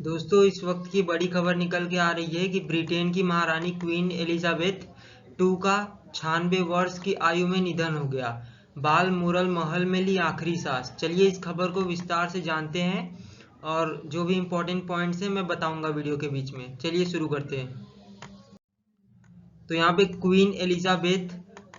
दोस्तों इस वक्त की बड़ी खबर निकल के आ रही है कि ब्रिटेन की महारानी क्वीन एलिजाबेथ टू का 96 वर्ष की आयु में निधन हो गया। बालमोरल महल में ली आखिरी सांस। चलिए इस खबर को विस्तार से जानते हैं और जो भी इम्पोर्टेंट पॉइंट्स हैं मैं बताऊंगा वीडियो के बीच में। चलिए शुरू करते हैं। तो यहाँ पे क्वीन एलिजाबेथ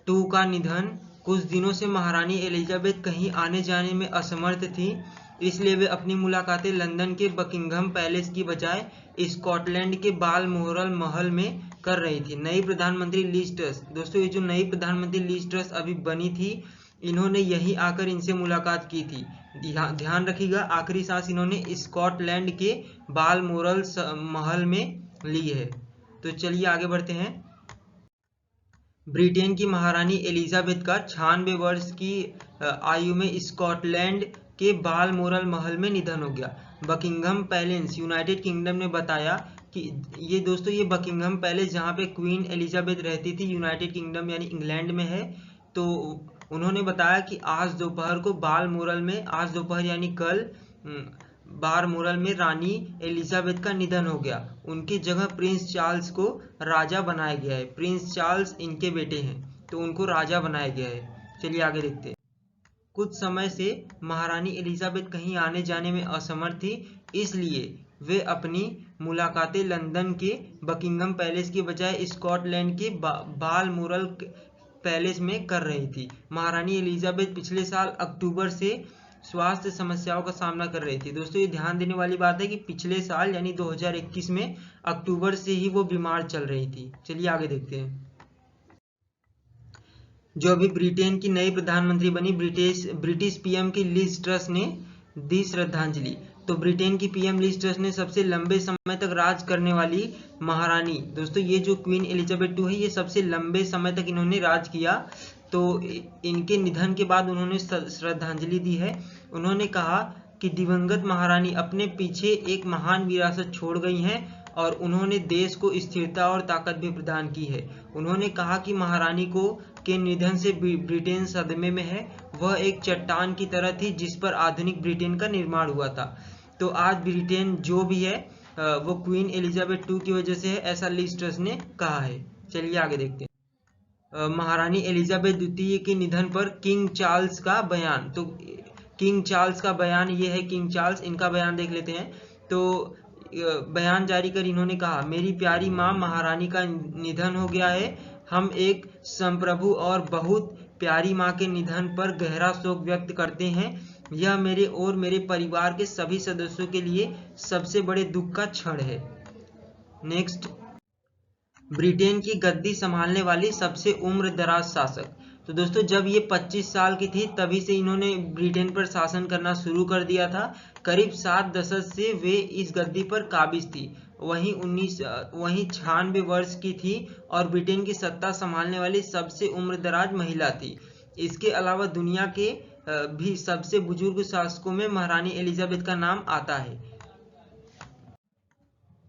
टू का निधन। कुछ दिनों से महारानी एलिजाबेथ कहीं आने जाने में असमर्थ थी, इसलिए वे अपनी मुलाकातें लंदन के बकिंघम पैलेस की बजाय स्कॉटलैंड के बालमोरल महल में कर रही थी। नई प्रधानमंत्री लिज ट्रस, दोस्तों ये जो नई प्रधानमंत्री लिज ट्रस अभी बनी थी, इन्होंने यहीं आकर इनसे मुलाकात की थी। ध्यान रखिएगा, आखिरी सांस इन्होंने स्कॉटलैंड के बालमोरल महल में ली है। तो चलिए आगे बढ़ते हैं। ब्रिटेन की महारानी एलिजाबेथ का 96 वर्ष की आयु में स्कॉटलैंड के बालमोरल महल में निधन हो गया। बकिंघम पैलेस यूनाइटेड किंगडम ने बताया कि ये दोस्तों ये बकिंघम पैलेस जहाँ पे क्वीन एलिजाबेथ रहती थी, यूनाइटेड किंगडम यानी इंग्लैंड में है। तो उन्होंने बताया कि आज दोपहर को बालमोरल में, आज दोपहर यानी कल बालमोरल में रानी एलिजाबेथ का निधन हो गया। उनकी जगह प्रिंस चार्ल्स को राजा बनाया गया है। प्रिंस चार्ल्स इनके बेटे हैं, तो उनको राजा बनाया गया है। चलिए आगे देखते हैं। कुछ समय से महारानी एलिजाबेथ कहीं आने जाने में असमर्थ थी, इसलिए वे अपनी मुलाकातें लंदन के बकिंघम पैलेस की बजाय स्कॉटलैंड के बालमोरल पैलेस में कर रही थी। महारानी एलिजाबेथ पिछले साल अक्टूबर से स्वास्थ्य समस्याओं का सामना कर रही थी। दोस्तों ये ध्यान देने वाली बात है कि पिछले साल यानी 2021 में अक्टूबर से ही वो बीमार चल रही थी। चलिए आगे देखते हैं। जो अभी ब्रिटेन की नई प्रधानमंत्री बनी ब्रिटिश पीएम की लिज ट्रस ने दी श्रद्धांजलि। तो ब्रिटेन की पीएम लिज ट्रस ने सबसे लंबे समय तक राज करने वाली महारानी, दोस्तों ये जो क्वीन एलिजाबेथ टू है, ये सबसे लंबे समय तक इन्होंने राज किया। तो इनके निधन के बाद उन्होंने श्रद्धांजलि दी है। उन्होंने कहा कि दिवंगत महारानी अपने पीछे एक महान विरासत छोड़ गई हैं और उन्होंने देश को स्थिरता और ताकत भी प्रदान की है। उन्होंने कहा कि महारानी के निधन से ब्रिटेन सदमे में है। वह एक चट्टान की तरह थी जिस पर आधुनिक ब्रिटेन का निर्माण हुआ था। तो आज ब्रिटेन जो भी है वो क्वीन एलिजाबेथ टू की वजह से है, ऐसा लिज ट्रस ने कहा है। चलिए आगे देखते हैं। महारानी एलिजाबेथ द्वितीय के निधन पर किंग चार्ल्स का बयान। तो किंग चार्ल्स का बयान ये है, किंग चार्ल्स, इनका बयान देख लेते हैं। तो बयान जारी कर इन्होंने कहा, मेरी प्यारी माँ महारानी का निधन हो गया है। हम एक संप्रभु और बहुत प्यारी माँ के निधन पर गहरा शोक व्यक्त करते हैं। यह मेरे और मेरे परिवार के सभी सदस्यों के लिए सबसे बड़े दुख का क्षण है। नेक्स्ट, ब्रिटेन की गद्दी संभालने वाली सबसे उम्र दराज शासक। तो दोस्तों जब ये 25 साल की थी तभी से इन्होंने ब्रिटेन पर शासन करना शुरू कर दिया था। करीब 7 दशक से वे इस गद्दी पर काबिज थी। वहीं 96 वर्ष की थी और ब्रिटेन की सत्ता संभालने वाली सबसे उम्रदराज महिला थी। इसके अलावा दुनिया के भी सबसे बुजुर्ग शासकों में महारानी एलिजाबेथ का नाम आता है।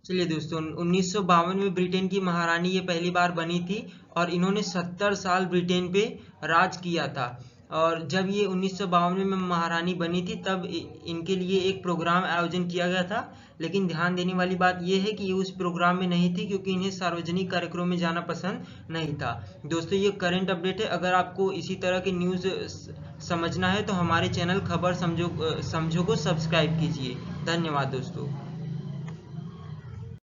चलिए दोस्तों, 1952 में ब्रिटेन की महारानी ये पहली बार बनी थी और इन्होंने 70 साल ब्रिटेन पे राज किया था। और जब ये 1952 में महारानी बनी थी तब इनके लिए एक प्रोग्राम आयोजन किया गया था। लेकिन ध्यान देने वाली बात यह है कि ये उस प्रोग्राम में नहीं थी क्योंकि इन्हें सार्वजनिक कार्यक्रमों में जाना पसंद नहीं था। दोस्तों ये करंट अपडेट है। अगर आपको इसी तरह की न्यूज़ समझना है तो हमारे चैनल खबर समझो को सब्सक्राइब कीजिए। धन्यवाद दोस्तों।